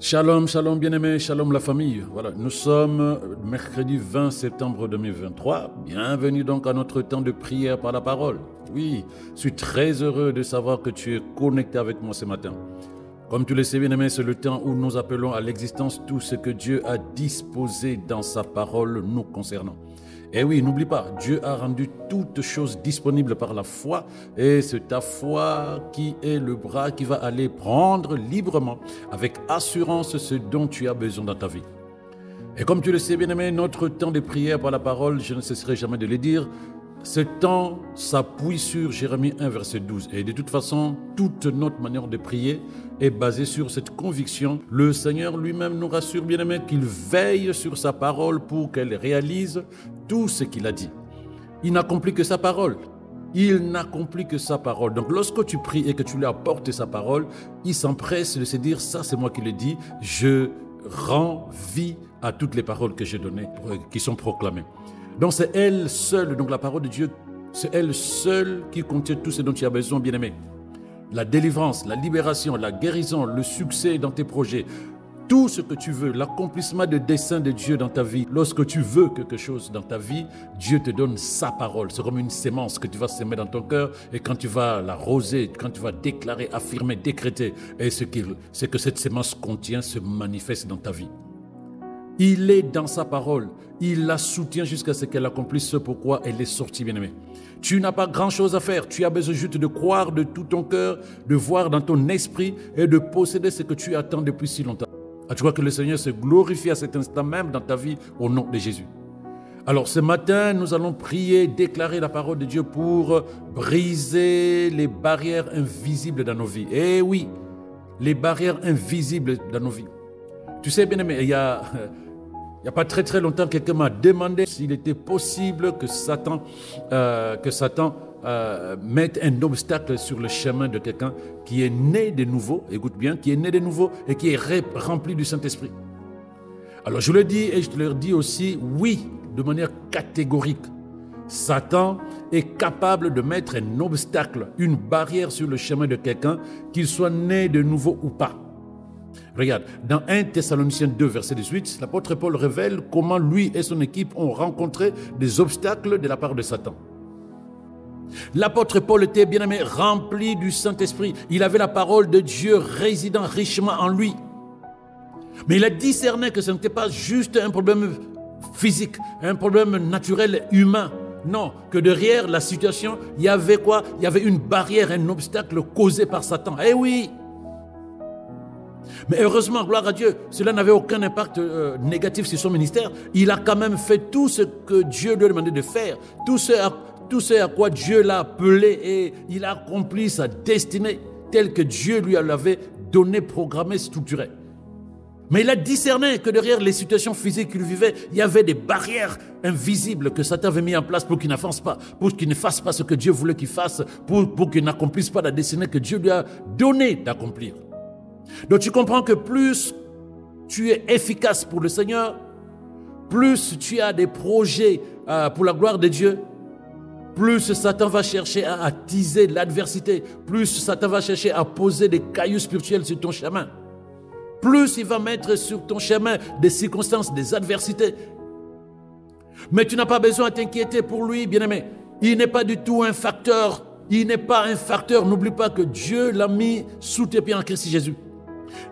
Shalom, shalom bien-aimés, shalom la famille. Voilà, nous sommes mercredi 20 septembre 2023. Bienvenue donc à notre temps de prière par la parole. Oui, je suis très heureux de savoir que tu es connecté avec moi ce matin. Comme tu le sais bien-aimé, c'est le temps où nous appelons à l'existence tout ce que Dieu a disposé dans sa parole nous concernant. Et oui, n'oublie pas, Dieu a rendu toutes choses disponibles par la foi et c'est ta foi qui est le bras qui va aller prendre librement, avec assurance, ce dont tu as besoin dans ta vie. Et comme tu le sais, bien-aimé, notre temps de prière par la parole, je ne cesserai jamais de le dire, ce temps s'appuie sur Jérémie 1, verset 12. Et de toute façon, toute notre manière de prier est basée sur cette conviction. Le Seigneur lui-même nous rassure, bien-aimé, qu'il veille sur sa parole pour qu'elle réalise tout ce qu'il a dit. Il n'accomplit que sa parole. Il n'accomplit que sa parole. Donc lorsque tu pries et que tu lui apportes sa parole, il s'empresse de se dire, ça c'est moi qui le dis, je rends vie à toutes les paroles que j'ai données, qui sont proclamées. Donc c'est elle seule, donc la parole de Dieu, c'est elle seule qui contient tout ce dont tu as besoin, bien-aimé. La délivrance, la libération, la guérison, le succès dans tes projets, tout ce que tu veux, l'accomplissement des desseins de Dieu dans ta vie. Lorsque tu veux quelque chose dans ta vie, Dieu te donne sa parole. C'est comme une sémence que tu vas semer dans ton cœur et quand tu vas l'arroser, quand tu vas déclarer, affirmer, décréter, et ce que cette sémence contient se manifeste dans ta vie. Il est dans sa parole. Il la soutient jusqu'à ce qu'elle accomplisse ce pourquoi elle est sortie, bien-aimé. Tu n'as pas grand-chose à faire. Tu as besoin juste de croire de tout ton cœur, de voir dans ton esprit et de posséder ce que tu attends depuis si longtemps. Tu vois que le Seigneur se glorifie à cet instant même dans ta vie au nom de Jésus. Alors ce matin, nous allons prier, déclarer la parole de Dieu pour briser les barrières invisibles dans nos vies. Eh oui, les barrières invisibles dans nos vies. Tu sais, bien-aimé, il y a pas très longtemps, quelqu'un m'a demandé s'il était possible que Satan mette un obstacle sur le chemin de quelqu'un qui est né de nouveau, écoute bien, qui est né de nouveau et qui est rempli du Saint-Esprit. Alors je le dis et je te le dis aussi, oui, de manière catégorique, Satan est capable de mettre un obstacle, une barrière sur le chemin de quelqu'un, qu'il soit né de nouveau ou pas. Regarde, dans 1 Thessaloniciens 2, verset 18, l'apôtre Paul révèle comment lui et son équipe ont rencontré des obstacles de la part de Satan. L'apôtre Paul était bien aimé, rempli du Saint-Esprit. Il avait la parole de Dieu résidant richement en lui. Mais il a discerné que ce n'était pas juste un problème physique, un problème naturel humain. Non, que derrière la situation, il y avait quoi? Il y avait une barrière, un obstacle causé par Satan. Eh oui! Mais heureusement, gloire à Dieu, cela n'avait aucun impact négatif sur son ministère. Il a quand même fait tout ce que Dieu lui a demandé de faire, tout ce à quoi Dieu l'a appelé, et il a accompli sa destinée telle que Dieu lui l'avait donnée, programmée, structurée. Mais il a discerné que derrière les situations physiques qu'il vivait, il y avait des barrières invisibles que Satan avait mis en place pour qu'il n'avance pas, pour qu'il ne fasse pas ce que Dieu voulait qu'il fasse, pour qu'il n'accomplisse pas la destinée que Dieu lui a donnée d'accomplir. Donc tu comprends que plus tu es efficace pour le Seigneur, plus tu as des projets pour la gloire de Dieu, plus Satan va chercher à attiser l'adversité, plus Satan va chercher à poser des cailloux spirituels sur ton chemin, plus il va mettre sur ton chemin des circonstances, des adversités. Mais tu n'as pas besoin de t'inquiéter pour lui, bien-aimé. Il n'est pas du tout un facteur. Il n'est pas un facteur. N'oublie pas que Dieu l'a mis sous tes pieds en Christ Jésus.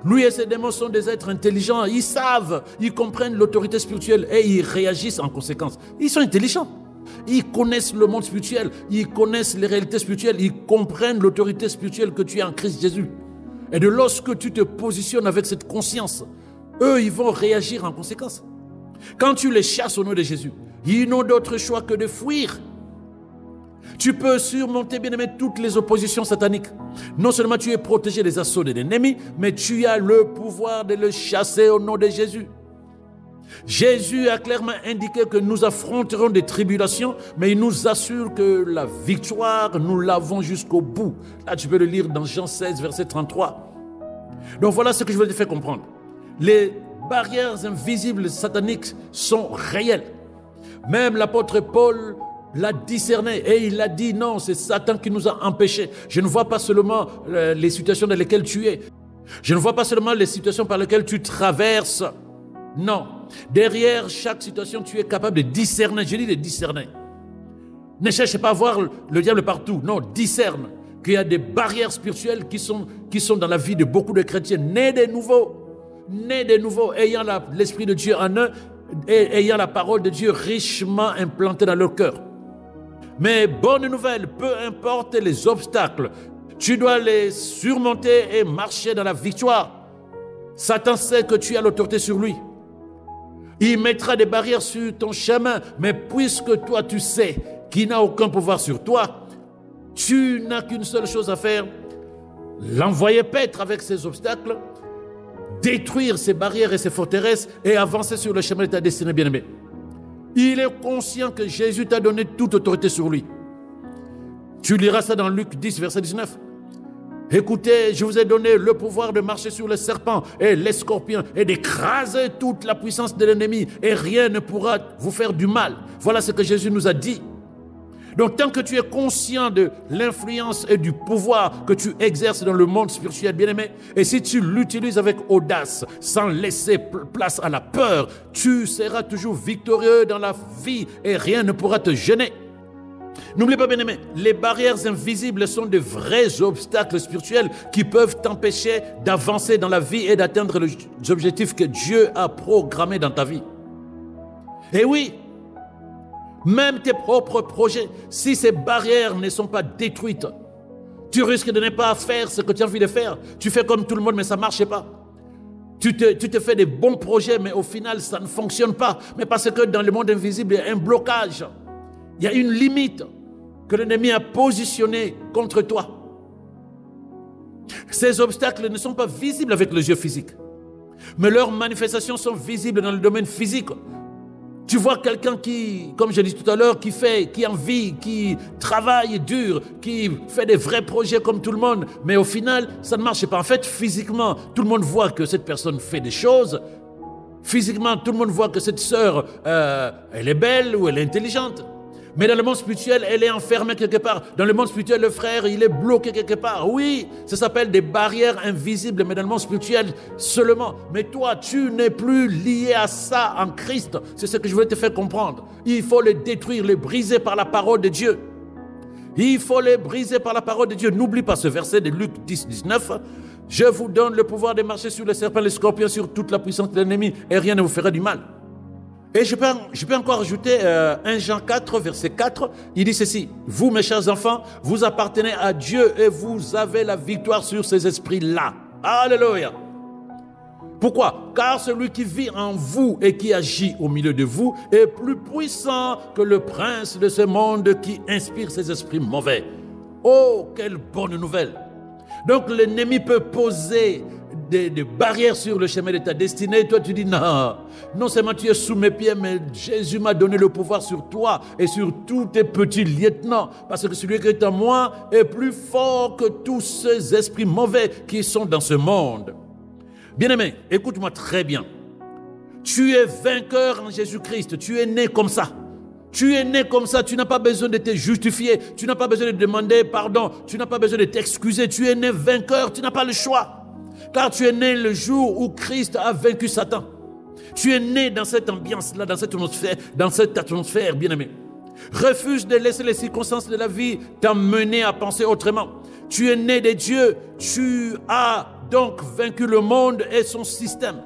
Lui et ses démons sont des êtres intelligents. Ils savent, ils comprennent l'autorité spirituelle et ils réagissent en conséquence. Ils sont intelligents. Ils connaissent le monde spirituel. Ils connaissent les réalités spirituelles. Ils comprennent l'autorité spirituelle que tu as en Christ Jésus. Et de lorsque tu te positionnes avec cette conscience, eux, ils vont réagir en conséquence. Quand tu les chasses au nom de Jésus, ils n'ont d'autre choix que de fuir. Tu peux surmonter, bien-aimé, toutes les oppositions sataniques. Non seulement tu es protégé des assauts de l'ennemi, mais tu as le pouvoir de le chasser au nom de Jésus. Jésus a clairement indiqué que nous affronterons des tribulations, mais il nous assure que la victoire, nous l'avons jusqu'au bout. Là, tu peux le lire dans Jean 16, verset 33. Donc voilà ce que je veux te faire comprendre. Les barrières invisibles sataniques sont réelles. Même l'apôtre Paul l'a discerné et il a dit non, c'est Satan qui nous a empêchés. Je ne vois pas seulement les situations dans lesquelles tu es. Je ne vois pas seulement les situations par lesquelles tu traverses. Non. Derrière chaque situation, tu es capable de discerner. Je dis de discerner. Ne cherche pas à voir le diable partout. Non, discerne qu'il y a des barrières spirituelles qui sont dans la vie de beaucoup de chrétiens, nés de nouveau, ayant l'Esprit de Dieu en eux, et ayant la parole de Dieu richement implantée dans leur cœur. Mais bonne nouvelle, peu importe les obstacles, tu dois les surmonter et marcher dans la victoire. Satan sait que tu as l'autorité sur lui. Il mettra des barrières sur ton chemin, mais puisque toi tu sais qu'il n'a aucun pouvoir sur toi, tu n'as qu'une seule chose à faire, l'envoyer paître avec ses obstacles, détruire ses barrières et ses forteresses et avancer sur le chemin de ta destinée, bien-aimé. Il est conscient que Jésus t'a donné toute autorité sur lui. Tu liras ça dans Luc 10, verset 19. Écoutez, je vous ai donné le pouvoir de marcher sur les serpents et les scorpions et d'écraser toute la puissance de l'ennemi et rien ne pourra vous faire du mal. Voilà ce que Jésus nous a dit. Donc, tant que tu es conscient de l'influence et du pouvoir que tu exerces dans le monde spirituel, bien-aimé, et si tu l'utilises avec audace, sans laisser place à la peur, tu seras toujours victorieux dans la vie et rien ne pourra te gêner. N'oublie pas, bien-aimé, les barrières invisibles sont de vrais obstacles spirituels qui peuvent t'empêcher d'avancer dans la vie et d'atteindre les objectifs que Dieu a programmés dans ta vie. Et oui, même tes propres projets, si ces barrières ne sont pas détruites, tu risques de ne pas faire ce que tu as envie de faire. Tu fais comme tout le monde, mais ça ne marche pas. Tu te fais des bons projets, mais au final, ça ne fonctionne pas. Mais parce que dans le monde invisible, il y a un blocage. Il y a une limite que l'ennemi a positionnée contre toi. Ces obstacles ne sont pas visibles avec les yeux physiques, mais leurs manifestations sont visibles dans le domaine physique. Tu vois quelqu'un qui, comme je dit tout à l'heure, qui en vit, qui travaille dur, qui fait des vrais projets comme tout le monde, mais au final, ça ne marche pas. En fait, physiquement, tout le monde voit que cette personne fait des choses. Physiquement, tout le monde voit que cette sœur, elle est belle ou elle est intelligente. Mais dans le monde spirituel, elle est enfermée quelque part. Dans le monde spirituel, le frère, il est bloqué quelque part. Oui, ça s'appelle des barrières invisibles, mais dans le monde spirituel seulement. Mais toi, tu n'es plus lié à ça en Christ. C'est ce que je voulais te faire comprendre. Il faut les détruire, les briser par la parole de Dieu. Il faut les briser par la parole de Dieu. N'oublie pas ce verset de Luc 10, 19. Je vous donne le pouvoir de marcher sur les serpents, les scorpions, sur toute la puissance de l'ennemi, et rien ne vous fera du mal. Et je peux encore ajouter 1 Jean 4, verset 4, il dit ceci: vous, mes chers enfants, vous appartenez à Dieu et vous avez la victoire sur ces esprits-là. Alléluia. Pourquoi? Car celui qui vit en vous et qui agit au milieu de vous est plus puissant que le prince de ce monde qui inspire ces esprits mauvais. Oh, quelle bonne nouvelle! Donc l'ennemi peut poser des barrières sur le chemin de ta destinée, et toi tu dis non seulement tu es sous mes pieds, mais Jésus m'a donné le pouvoir sur toi et sur tous tes petits lieutenants, parce que celui qui est en moi est plus fort que tous ces esprits mauvais qui sont dans ce monde. Bien-aimé, écoute-moi très bien. Tu es vainqueur en Jésus-Christ, tu es né comme ça. Tu es né comme ça, tu n'as pas besoin de te justifier, tu n'as pas besoin de demander pardon, tu n'as pas besoin de t'excuser, tu es né vainqueur, tu n'as pas le choix. Car tu es né le jour où Christ a vaincu Satan. Tu es né dans cette ambiance-là, dans cette atmosphère, bien-aimé. Refuse de laisser les circonstances de la vie t'emmener à penser autrement. Tu es né de Dieu, tu as donc vaincu le monde et son système.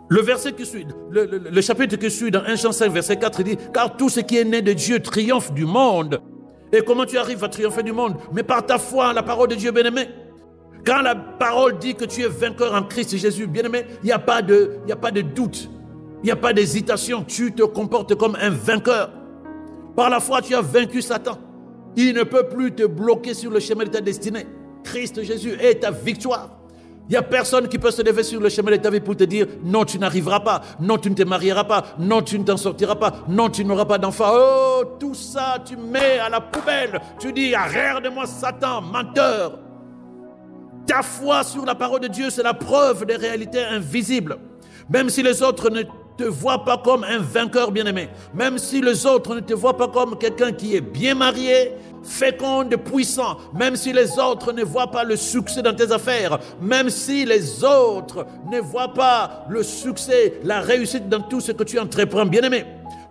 Le verset qui suit, le chapitre qui suit dans 1 Jean 5, verset 4, il dit: car tout ce qui est né de Dieu triomphe du monde. Et comment tu arrives à triompher du monde? Mais par ta foi en la parole de Dieu, bien-aimé. Quand la parole dit que tu es vainqueur en Christ Jésus, bien-aimé, il n'y a pas de doute, il n'y a pas d'hésitation. Tu te comportes comme un vainqueur. Par la foi, tu as vaincu Satan. Il ne peut plus te bloquer sur le chemin de ta destinée. Christ Jésus est ta victoire. Il n'y a personne qui peut se lever sur le chemin de ta vie pour te dire non, tu n'arriveras pas, non, tu ne te marieras pas, non, tu ne t'en sortiras pas, non, tu n'auras pas d'enfant. Oh, tout ça, tu mets à la poubelle. Tu dis: arrête de moi, Satan, menteur. Ta foi sur la parole de Dieu, c'est la preuve des réalités invisibles. Même si les autres ne te voient pas comme un vainqueur bien-aimé, même si les autres ne te voient pas comme quelqu'un qui est bien marié, fécond, puissant, même si les autres ne voient pas le succès dans tes affaires, même si les autres ne voient pas le succès, la réussite dans tout ce que tu entreprends, bien-aimé,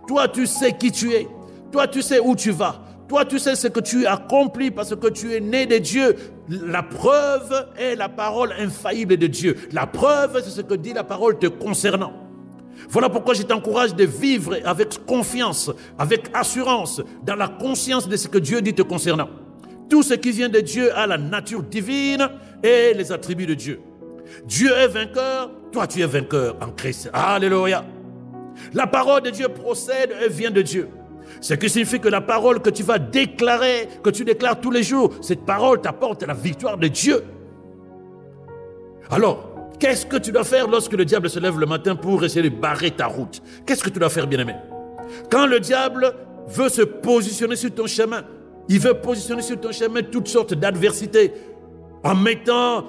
toi tu sais qui tu es, toi tu sais où tu vas, toi tu sais ce que tu accomplis parce que tu es né de Dieu. La preuve est la parole infaillible de Dieu. La preuve, c'est ce que dit la parole te concernant. Voilà pourquoi je t'encourage de vivre avec confiance, avec assurance, dans la conscience de ce que Dieu dit te concernant. Tout ce qui vient de Dieu a la nature divine et les attributs de Dieu. Dieu est vainqueur, toi tu es vainqueur en Christ. Alléluia. La parole de Dieu procède et vient de Dieu. Ce qui signifie que la parole que tu vas déclarer, que tu déclares tous les jours, cette parole t'apporte la victoire de Dieu. Alors, qu'est-ce que tu dois faire lorsque le diable se lève le matin pour essayer de barrer ta route? Qu'est-ce que tu dois faire, bien-aimé? Quand le diable veut se positionner sur ton chemin, il veut positionner sur ton chemin toutes sortes d'adversités, en mettant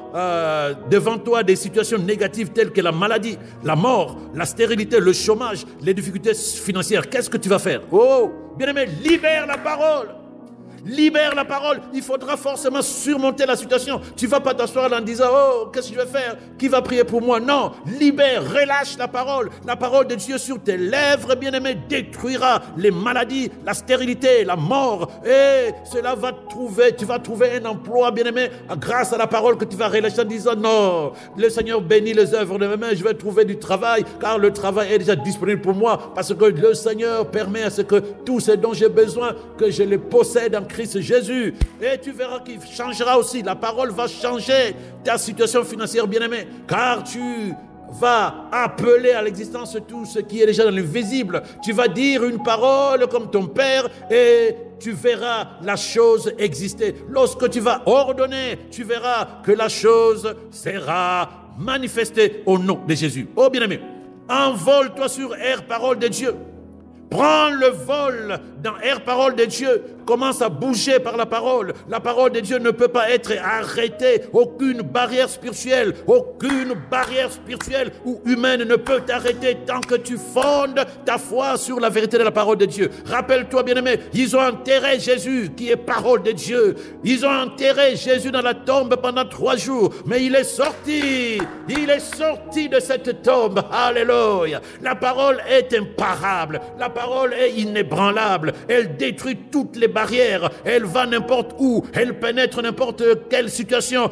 devant toi des situations négatives telles que la maladie, la mort, la stérilité, le chômage, les difficultés financières. Qu'est-ce que tu vas faire? Oh, bien-aimé, libère la parole. Libère la parole. Il faudra forcément surmonter la situation. Tu ne vas pas t'asseoir en disant, oh, qu'est-ce que je vais faire? Qui va prier pour moi? Non, libère, relâche la parole. La parole de Dieu sur tes lèvres, bien-aimé, détruira les maladies, la stérilité, la mort. Et cela va trouver, tu vas trouver un emploi, bien-aimé, grâce à la parole que tu vas relâcher en disant, non, le Seigneur bénit les œuvres de mes mains, je vais trouver du travail, car le travail est déjà disponible pour moi, parce que le Seigneur permet à ce que tout ce dont j'ai besoin, que je les possède en Christ Jésus. Et tu verras qu'il changera aussi. La parole va changer ta situation financière, bien-aimé, car tu vas appeler à l'existence tout ce qui est déjà dans l'invisible. Tu vas dire une parole comme ton Père et tu verras la chose exister. Lorsque tu vas ordonner, tu verras que la chose sera manifestée au nom de Jésus. Oh bien-aimé, envole-toi sur Air Parole de Dieu. Prends le vol dans Air Parole de Dieu. Commence à bouger par la parole. La parole de Dieu ne peut pas être arrêtée. Aucune barrière spirituelle ou humaine ne peut t'arrêter tant que tu fondes ta foi sur la vérité de la parole de Dieu. Rappelle-toi, bien-aimé, ils ont enterré Jésus qui est parole de Dieu. Ils ont enterré Jésus dans la tombe pendant 3 jours. Mais il est sorti. Il est sorti de cette tombe. Alléluia. La parole est imparable. La parole est inébranlable. Elle détruit toutes les barrières. Elle va n'importe où. Elle pénètre n'importe quelle situation.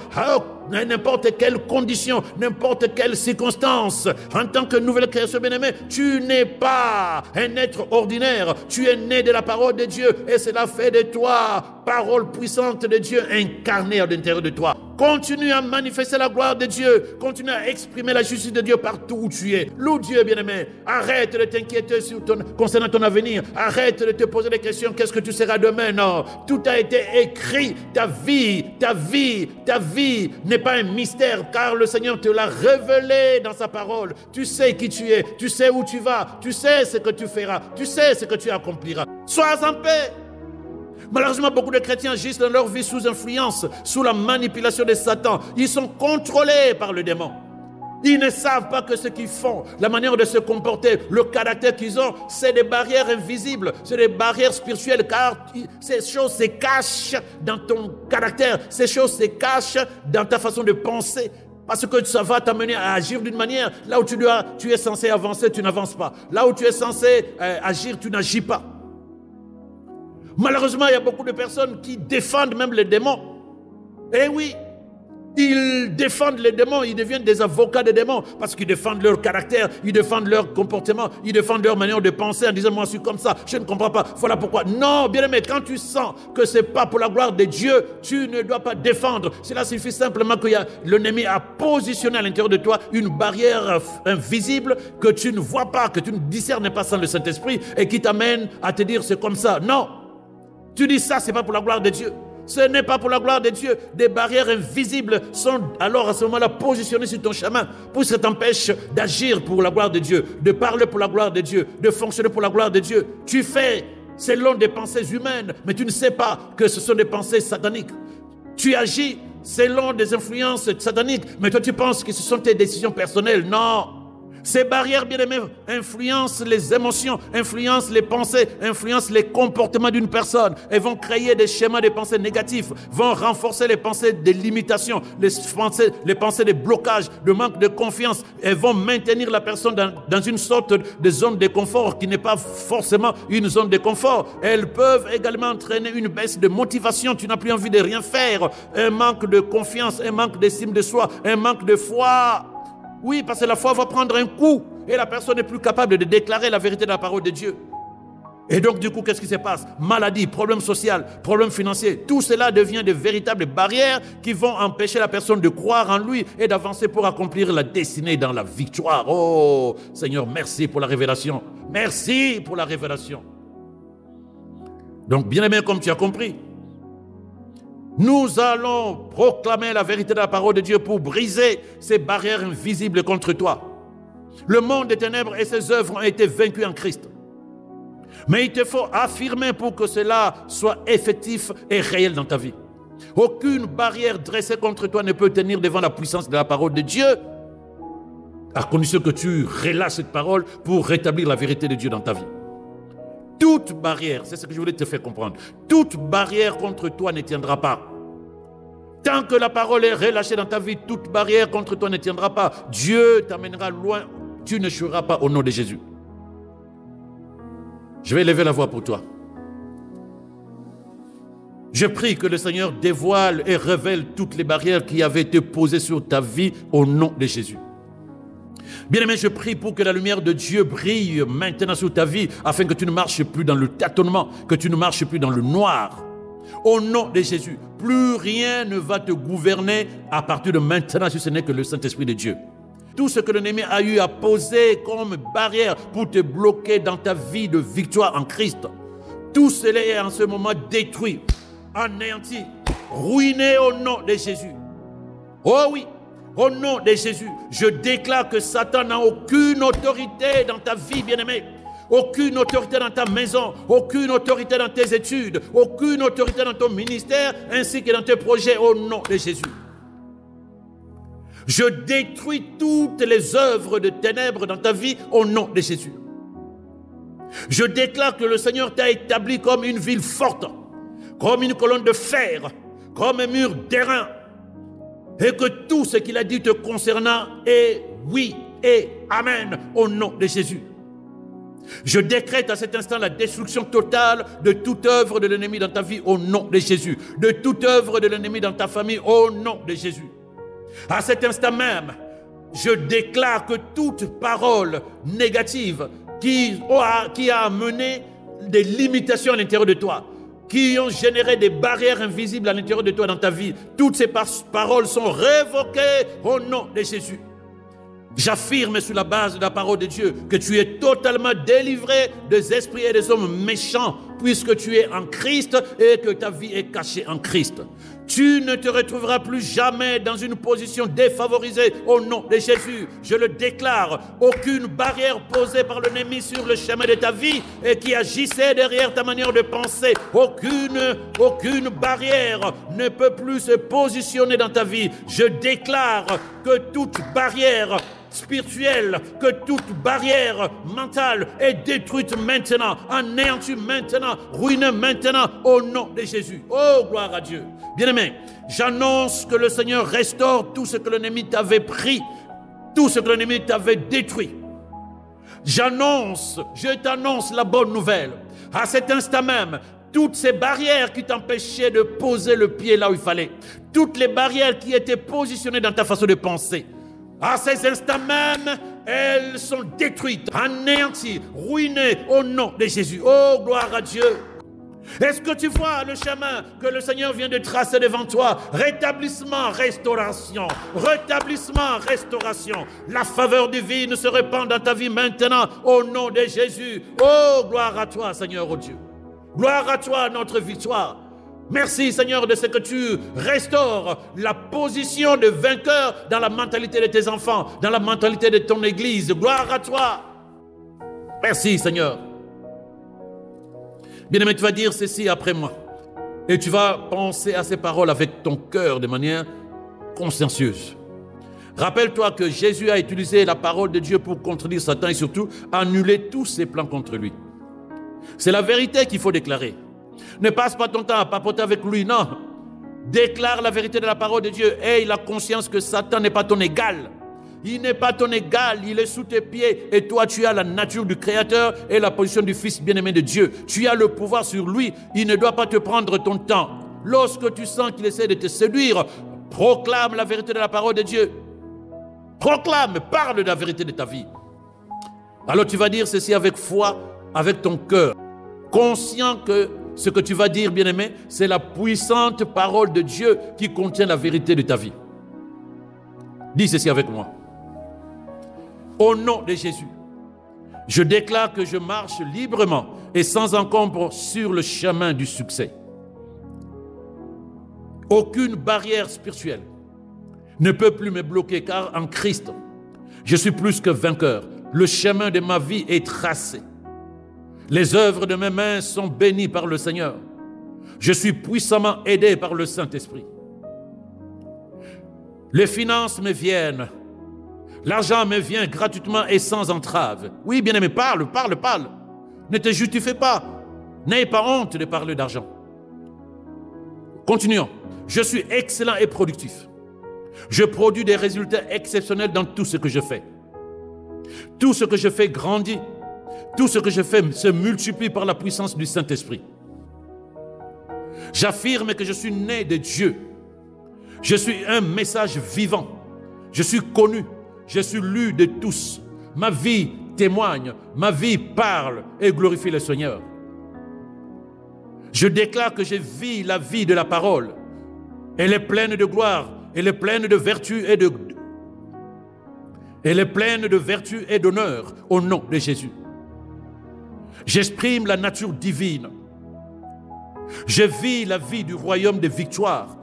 N'importe quelle condition, n'importe quelle circonstance. En tant que nouvelle création, bien-aimée, tu n'es pas un être ordinaire. Tu es né de la parole de Dieu et cela fait de toi parole puissante de Dieu incarnée à l'intérieur de toi. Continue à manifester la gloire de Dieu. Continue à exprimer la justice de Dieu partout où tu es. Loue Dieu, bien-aimé. Arrête de t'inquiéter concernant ton avenir. Arrête de te poser des questions. Qu'est-ce que tu seras demain? Non. Tout a été écrit. Ta vie n'est pas un mystère, car le Seigneur te l'a révélé dans sa parole. Tu sais qui tu es. Tu sais où tu vas. Tu sais ce que tu feras. Tu sais ce que tu accompliras. Sois en paix. Malheureusement, beaucoup de chrétiens agissent dans leur vie sous influence, sous la manipulation de Satan. Ils sont contrôlés par le démon. Ils ne savent pas que ce qu'ils font, la manière de se comporter, le caractère qu'ils ont, c'est des barrières invisibles, c'est des barrières spirituelles, car ces choses se cachent dans ton caractère, ces choses se cachent dans ta façon de penser. Parce que ça va t'amener à agir d'une manière, là où tu es censé avancer, tu n'avances pas. Là où tu es censé agir, tu n'agis pas. Malheureusement, il y a beaucoup de personnes qui défendent même les démons. Eh oui, ils défendent les démons, ils deviennent des avocats des démons parce qu'ils défendent leur caractère, ils défendent leur comportement, ils défendent leur manière de penser en disant « moi je suis comme ça, je ne comprends pas, voilà pourquoi ». Non, bien aimé, quand tu sens que ce n'est pas pour la gloire de Dieu, tu ne dois pas défendre. Cela suffit simplement que l'ennemi a positionné à l'intérieur de toi une barrière invisible que tu ne vois pas, que tu ne discernes pas sans le Saint-Esprit et qui t'amène à te dire « c'est comme ça ». Non. Tu dis ça, ce n'est pas pour la gloire de Dieu. Ce n'est pas pour la gloire de Dieu. Des barrières invisibles sont alors à ce moment-là positionnées sur ton chemin pour que ça t'empêche d'agir pour la gloire de Dieu, de parler pour la gloire de Dieu, de fonctionner pour la gloire de Dieu. Tu fais selon des pensées humaines, mais tu ne sais pas que ce sont des pensées sataniques. Tu agis selon des influences sataniques, mais toi tu penses que ce sont tes décisions personnelles. Non. Ces barrières, bien-aimés, influencent les émotions, influencent les pensées, influencent les comportements d'une personne et vont créer des schémas de pensée négatifs, vont renforcer les pensées de limitation, les pensées de blocage, de manque de confiance et vont maintenir la personne dans une sorte de zone de confort qui n'est pas forcément une zone de confort. Elles peuvent également entraîner une baisse de motivation, tu n'as plus envie de rien faire, un manque de confiance, un manque d'estime de soi, un manque de foi. Oui, parce que la foi va prendre un coup et la personne n'est plus capable de déclarer la vérité de la parole de Dieu. Et donc, du coup, qu'est-ce qui se passe? Maladie, problème social, problème financier, tout cela devient de véritables barrières qui vont empêcher la personne de croire en lui et d'avancer pour accomplir la destinée dans la victoire. Oh, Seigneur, merci pour la révélation. Merci pour la révélation. Donc, bien aimé, comme tu as compris, nous allons proclamer la vérité de la parole de Dieu pour briser ces barrières invisibles contre toi. Le monde des ténèbres et ses œuvres ont été vaincus en Christ. Mais il te faut affirmer pour que cela soit effectif et réel dans ta vie. Aucune barrière dressée contre toi ne peut tenir devant la puissance de la parole de Dieu, à condition que tu relâches cette parole pour rétablir la vérité de Dieu dans ta vie. Toute barrière, c'est ce que je voulais te faire comprendre, toute barrière contre toi ne tiendra pas. Tant que la parole est relâchée dans ta vie, toute barrière contre toi ne tiendra pas. Dieu t'amènera loin, tu ne n'échoueras pas au nom de Jésus. Je vais lever la voix pour toi. Je prie que le Seigneur dévoile et révèle toutes les barrières qui avaient été posées sur ta vie au nom de Jésus. Bien-aimé, je prie pour que la lumière de Dieu brille maintenant sur ta vie afin que tu ne marches plus dans le tâtonnement, que tu ne marches plus dans le noir. Au nom de Jésus, plus rien ne va te gouverner à partir de maintenant si ce n'est que le Saint-Esprit de Dieu. Tout ce que l'ennemi a eu à poser comme barrière pour te bloquer dans ta vie de victoire en Christ, tout cela est en ce moment détruit, anéanti, ruiné au nom de Jésus. Oh oui! Au nom de Jésus, je déclare que Satan n'a aucune autorité dans ta vie, bien-aimé. Aucune autorité dans ta maison, aucune autorité dans tes études, aucune autorité dans ton ministère, ainsi que dans tes projets, au nom de Jésus. Je détruis toutes les œuvres de ténèbres dans ta vie, au nom de Jésus. Je déclare que le Seigneur t'a établi comme une ville forte, comme une colonne de fer, comme un mur d'airain, et que tout ce qu'il a dit te concernant est oui et amen au nom de Jésus. Je décrète à cet instant la destruction totale de toute œuvre de l'ennemi dans ta vie au nom de Jésus, de toute œuvre de l'ennemi dans ta famille au nom de Jésus. À cet instant même, je déclare que toute parole négative qui a amené des limitations à l'intérieur de toi, qui ont généré des barrières invisibles à l'intérieur de toi dans ta vie, toutes ces paroles sont révoquées au nom de Jésus. J'affirme sur la base de la parole de Dieu que tu es totalement délivré des esprits et des hommes méchants puisque tu es en Christ et que ta vie est cachée en Christ. Tu ne te retrouveras plus jamais dans une position défavorisée au nom de Jésus. Je le déclare, aucune barrière posée par l'ennemi sur le chemin de ta vie et qui agissait derrière ta manière de penser, aucune barrière ne peut plus se positionner dans ta vie. Je déclare que toute barrière spirituelle, que toute barrière mentale est détruite maintenant, anéantie maintenant, ruinée maintenant au nom de Jésus. Oh, gloire à Dieu. Bien-aimé, j'annonce que le Seigneur restaure tout ce que l'ennemi t'avait pris, tout ce que l'ennemi t'avait détruit. Je t'annonce la bonne nouvelle. À cet instant même, toutes ces barrières qui t'empêchaient de poser le pied là où il fallait, toutes les barrières qui étaient positionnées dans ta façon de penser, à ces instants même, elles sont détruites, anéanties, ruinées au nom de Jésus. Oh, gloire à Dieu. Est-ce que tu vois le chemin que le Seigneur vient de tracer devant toi? Rétablissement, restauration. Rétablissement, restauration. La faveur divine se répand dans ta vie maintenant au nom de Jésus. Oh, gloire à toi, Seigneur, oh Dieu. Gloire à toi, notre victoire. Merci, Seigneur, de ce que tu restaures la position de vainqueur dans la mentalité de tes enfants, dans la mentalité de ton Église. Gloire à toi. Merci, Seigneur. Bien-aimé, tu vas dire ceci après moi. Et tu vas penser à ces paroles avec ton cœur de manière consciencieuse. Rappelle-toi que Jésus a utilisé la parole de Dieu pour contredire Satan et surtout annuler tous ses plans contre lui. C'est la vérité qu'il faut déclarer. Ne passe pas ton temps à papoter avec lui, non. Déclare la vérité de la parole de Dieu. Aie la conscience que Satan n'est pas ton égal. Il n'est pas ton égal, il est sous tes pieds. Et toi, tu as la nature du Créateur et la position du Fils bien-aimé de Dieu. Tu as le pouvoir sur lui. Il ne doit pas te prendre ton temps. Lorsque tu sens qu'il essaie de te séduire, proclame la vérité de la parole de Dieu. Proclame, parle de la vérité de ta vie. Alors tu vas dire ceci avec foi, avec ton cœur, conscient que ce que tu vas dire, bien-aimé, c'est la puissante parole de Dieu qui contient la vérité de ta vie. Dis ceci avec moi. Au nom de Jésus, je déclare que je marche librement et sans encombre sur le chemin du succès. Aucune barrière spirituelle ne peut plus me bloquer, car en Christ, je suis plus que vainqueur. Le chemin de ma vie est tracé. Les œuvres de mes mains sont bénies par le Seigneur. Je suis puissamment aidé par le Saint-Esprit. Les finances me viennent. L'argent me vient gratuitement et sans entrave. Oui, bien-aimé, parle. Ne te justifie pas. N'aie pas honte de parler d'argent. Continuons. Je suis excellent et productif. Je produis des résultats exceptionnels dans tout ce que je fais. Tout ce que je fais grandit. Tout ce que je fais se multiplie par la puissance du Saint-Esprit. J'affirme que je suis né de Dieu. Je suis un message vivant. Je suis connu. Je suis lu de tous. Ma vie témoigne. Ma vie parle et glorifie le Seigneur. Je déclare que je vis la vie de la parole. Elle est pleine de gloire. Elle est pleine de vertu et d'honneur au nom de Jésus. J'exprime la nature divine. Je vis la vie du royaume de victoire,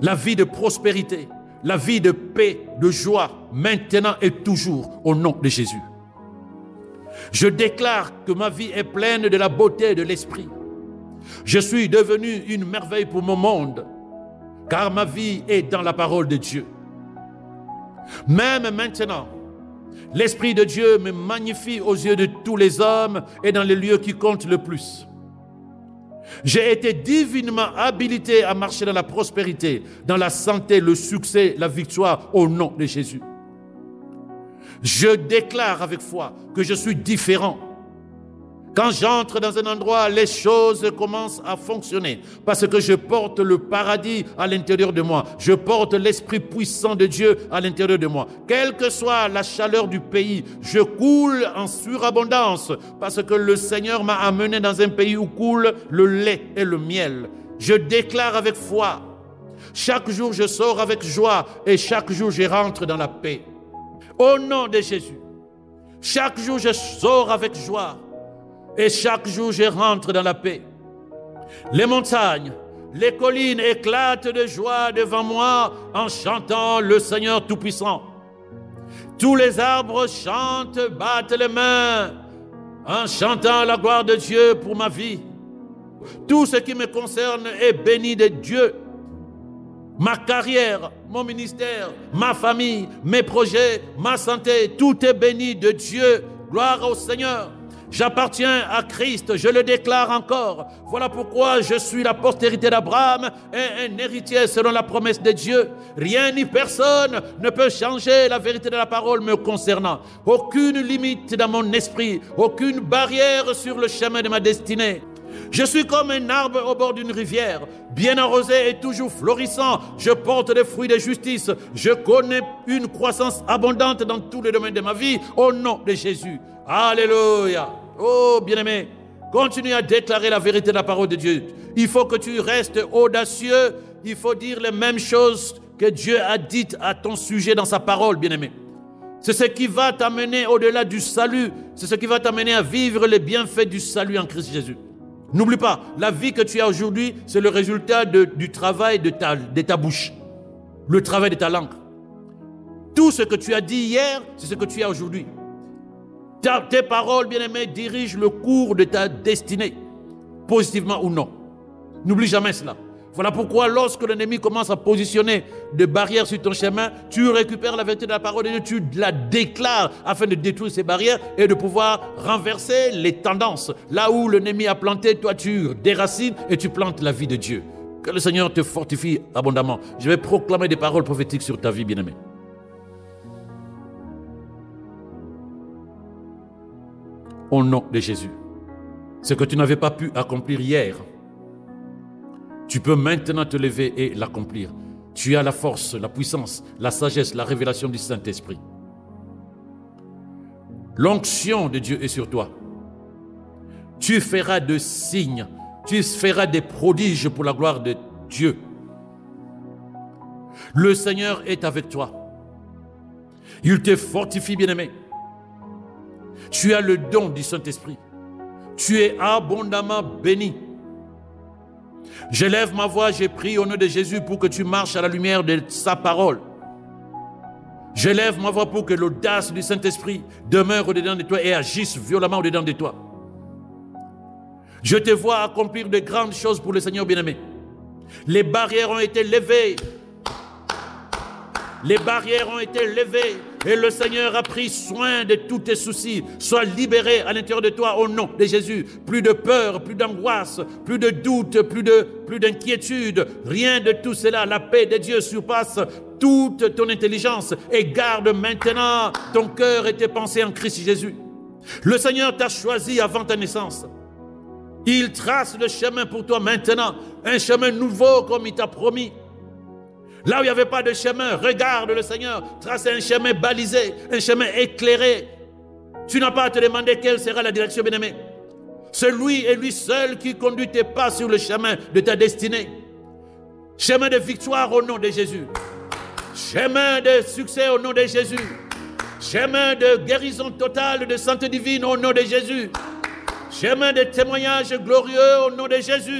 la vie de prospérité, la vie de paix, de joie, maintenant et toujours au nom de Jésus. Je déclare que ma vie est pleine de la beauté de l'esprit. Je suis devenu une merveille pour mon monde, car ma vie est dans la parole de Dieu. Même maintenant, l'Esprit de Dieu me magnifie aux yeux de tous les hommes et dans les lieux qui comptent le plus. J'ai été divinement habilité à marcher dans la prospérité, dans la santé, le succès, la victoire au nom de Jésus. Je déclare avec foi que je suis différent. Quand j'entre dans un endroit, les choses commencent à fonctionner parce que je porte le paradis à l'intérieur de moi. Je porte l'Esprit puissant de Dieu à l'intérieur de moi. Quelle que soit la chaleur du pays, je coule en surabondance parce que le Seigneur m'a amené dans un pays où coule le lait et le miel. Je déclare avec foi. Chaque jour, je sors avec joie et chaque jour, je rentre dans la paix. Au nom de Jésus, chaque jour, je sors avec joie. Et chaque jour, je rentre dans la paix. Les montagnes, les collines éclatent de joie devant moi en chantant le Seigneur Tout-Puissant. Tous les arbres chantent, battent les mains en chantant la gloire de Dieu pour ma vie. Tout ce qui me concerne est béni de Dieu. Ma carrière, mon ministère, ma famille, mes projets, ma santé, tout est béni de Dieu. Gloire au Seigneur. J'appartiens à Christ, je le déclare encore. Voilà pourquoi je suis la postérité d'Abraham et un héritier selon la promesse de Dieu. Rien ni personne ne peut changer la vérité de la parole me concernant. Aucune limite dans mon esprit, aucune barrière sur le chemin de ma destinée. Je suis comme un arbre au bord d'une rivière, bien arrosé et toujours florissant. Je porte des fruits de justice. Je connais une croissance abondante dans tous les domaines de ma vie, au nom de Jésus. Alléluia. Oh, bien-aimé, continue à déclarer la vérité de la parole de Dieu. Il faut que tu restes audacieux. Il faut dire les mêmes choses que Dieu a dites à ton sujet dans sa parole, bien-aimé. C'est ce qui va t'amener au-delà du salut. C'est ce qui va t'amener à vivre les bienfaits du salut en Christ Jésus. N'oublie pas, la vie que tu as aujourd'hui, c'est le résultat du travail de ta bouche. Le travail de ta langue. Tout ce que tu as dit hier, c'est ce que tu as aujourd'hui. Tes paroles, bien-aimés, dirigent le cours de ta destinée, positivement ou non. N'oublie jamais cela. Voilà pourquoi lorsque l'ennemi commence à positionner des barrières sur ton chemin, tu récupères la vérité de la parole de Dieu, tu la déclares afin de détruire ces barrières et de pouvoir renverser les tendances. Là où l'ennemi a planté, toi tu déracines et tu plantes la vie de Dieu. Que le Seigneur te fortifie abondamment. Je vais proclamer des paroles prophétiques sur ta vie, bien-aimé. Au nom de Jésus, ce que tu n'avais pas pu accomplir hier, tu peux maintenant te lever et l'accomplir. Tu as la force, la puissance, la sagesse, la révélation du Saint-Esprit. L'onction de Dieu est sur toi. Tu feras de signes, tu feras des prodiges pour la gloire de Dieu. Le Seigneur est avec toi. Il te fortifie, bien-aimé. Tu as le don du Saint-Esprit. Tu es abondamment béni. J'élève ma voix, j'ai prié au nom de Jésus pour que tu marches à la lumière de sa parole. J'élève ma voix pour que l'audace du Saint-Esprit demeure au-dedans de toi et agisse violemment au-dedans de toi. Je te vois accomplir de grandes choses pour le Seigneur bien-aimé. Les barrières ont été levées. Les barrières ont été levées et le Seigneur a pris soin de tous tes soucis. Sois libéré à l'intérieur de toi au nom de Jésus. Plus de peur, plus d'angoisse, plus de doute, plus d'inquiétude. Rien de tout cela. La paix de Dieu surpasse toute ton intelligence et garde maintenant ton cœur et tes pensées en Christ Jésus. Le Seigneur t'a choisi avant ta naissance. Il trace le chemin pour toi maintenant. Un chemin nouveau comme il t'a promis. Là où il n'y avait pas de chemin, regarde le Seigneur tracer un chemin balisé, un chemin éclairé. Tu n'as pas à te demander quelle sera la direction, bien-aimé. C'est lui et lui seul qui conduit tes pas sur le chemin de ta destinée. Chemin de victoire au nom de Jésus. Chemin de succès au nom de Jésus. Chemin de guérison totale, de santé divine au nom de Jésus. Chemin de témoignage glorieux au nom de Jésus.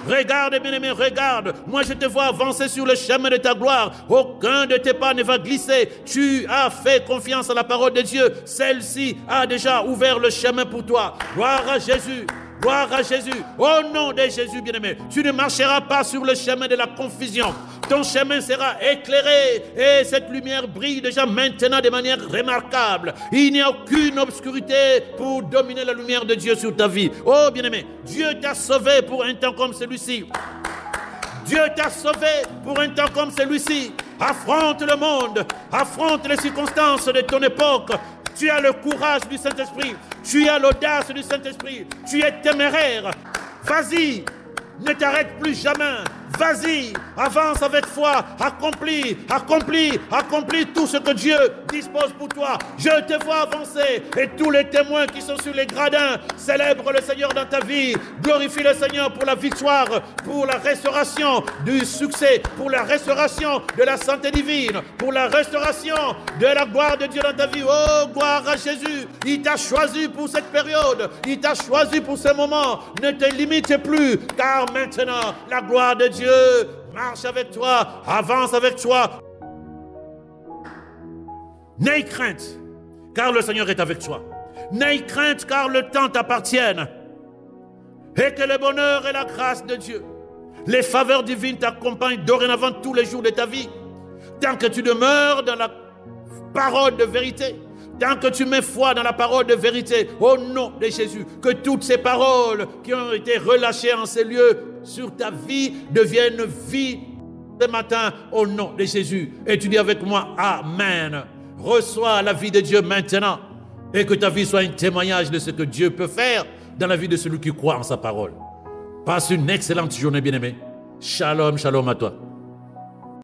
Regarde, bien-aimé, regarde. Moi, je te vois avancer sur le chemin de ta gloire. Aucun de tes pas ne va glisser. Tu as fait confiance à la parole de Dieu. Celle-ci a déjà ouvert le chemin pour toi. Gloire à Jésus. Gloire à Jésus. Au nom de Jésus, bien-aimé, tu ne marcheras pas sur le chemin de la confusion. Ton chemin sera éclairé et cette lumière brille déjà maintenant de manière remarquable. Il n'y a aucune obscurité pour dominer la lumière de Dieu sur ta vie. Oh, bien-aimé, Dieu t'a sauvé pour un temps comme celui-ci. Dieu t'a sauvé pour un temps comme celui-ci. Affronte le monde, affronte les circonstances de ton époque. Tu as le courage du Saint-Esprit. Tu as l'audace du Saint-Esprit. Tu es téméraire. Vas-y, ne t'arrête plus jamais. Vas-y, avance avec foi. Accomplis, accomplis, accomplis tout ce que Dieu dispose pour toi. Je te vois avancer et tous les témoins qui sont sur les gradins célèbrent le Seigneur dans ta vie. Glorifie le Seigneur pour la victoire, pour la restauration du succès, pour la restauration de la santé divine, pour la restauration de la gloire de Dieu dans ta vie. Oh, gloire à Jésus. Il t'a choisi pour cette période. Il t'a choisi pour ce moment. Ne te limite plus, car maintenant, la gloire de Dieu marche avec toi, avance avec toi. N'aie crainte, car le Seigneur est avec toi. N'aie crainte, car le temps t'appartient. Et que le bonheur et la grâce de Dieu, les faveurs divines t'accompagnent dorénavant tous les jours de ta vie. Tant que tu demeures dans la parole de vérité, tant que tu mets foi dans la parole de vérité, au nom de Jésus, que toutes ces paroles qui ont été relâchées en ces lieux sur ta vie deviennent vie ce matin au nom de Jésus. Et tu dis avec moi, Amen. Reçois la vie de Dieu maintenant et que ta vie soit un témoignage de ce que Dieu peut faire dans la vie de celui qui croit en sa parole. Passe une excellente journée, bien-aimé. Shalom, shalom à toi.